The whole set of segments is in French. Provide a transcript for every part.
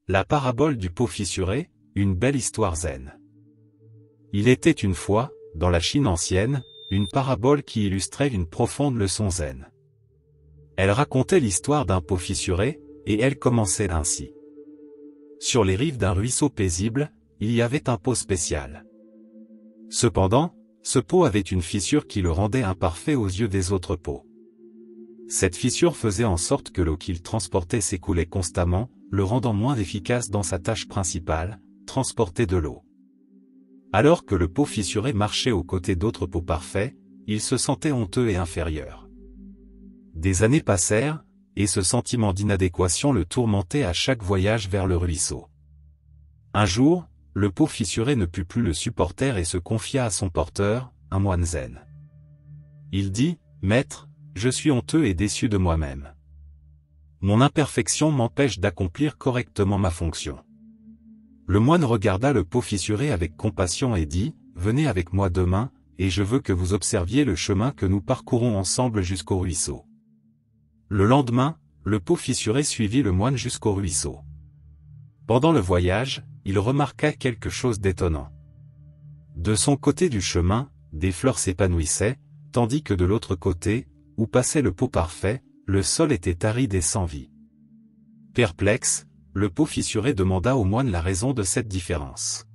La parabole du pot fissuré, une belle histoire zen. Il était une fois, dans la Chine ancienne, une parabole qui illustrait une profonde leçon zen. Elle racontait l'histoire d'un pot fissuré, et elle commençait ainsi. Sur les rives d'un ruisseau paisible, il y avait un pot spécial. Cependant, ce pot avait une fissure qui le rendait imparfait aux yeux des autres pots. Cette fissure faisait en sorte que l'eau qu'il transportait s'écoulait constamment, le rendant moins efficace dans sa tâche principale, transporter de l'eau. Alors que le pot fissuré marchait aux côtés d'autres pots parfaits, il se sentait honteux et inférieur. Des années passèrent, et ce sentiment d'inadéquation le tourmentait à chaque voyage vers le ruisseau. Un jour, le pot fissuré ne put plus le supporter et se confia à son porteur, un moine zen. Il dit, « Maître, je suis honteux et déçu de moi-même. Mon imperfection m'empêche d'accomplir correctement ma fonction. » Le moine regarda le pot fissuré avec compassion et dit, « Venez avec moi demain, et je veux que vous observiez le chemin que nous parcourons ensemble jusqu'au ruisseau. » Le lendemain, le pot fissuré suivit le moine jusqu'au ruisseau. Pendant le voyage, il remarqua quelque chose d'étonnant. De son côté du chemin, des fleurs s'épanouissaient, tandis que de l'autre côté, où passait le pot parfait, le sol était aride et sans vie. Perplexe, le pot fissuré demanda au moine la raison de cette différence.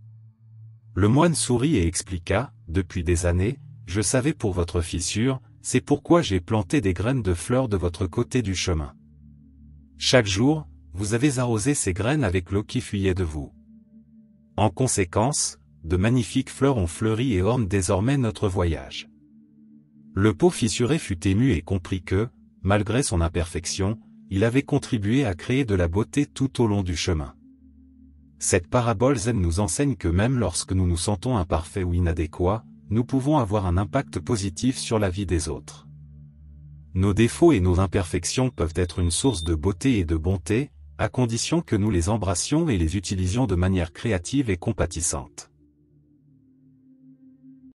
Le moine sourit et expliqua, « Depuis des années, je savais pour votre fissure, c'est pourquoi j'ai planté des graines de fleurs de votre côté du chemin. Chaque jour, vous avez arrosé ces graines avec l'eau qui fuyait de vous. En conséquence, de magnifiques fleurs ont fleuri et ornent désormais notre voyage. » Le pot fissuré fut ému et comprit que, malgré son imperfection, il avait contribué à créer de la beauté tout au long du chemin. Cette parabole zen nous enseigne que même lorsque nous nous sentons imparfaits ou inadéquats, nous pouvons avoir un impact positif sur la vie des autres. Nos défauts et nos imperfections peuvent être une source de beauté et de bonté, à condition que nous les embrassions et les utilisions de manière créative et compatissante.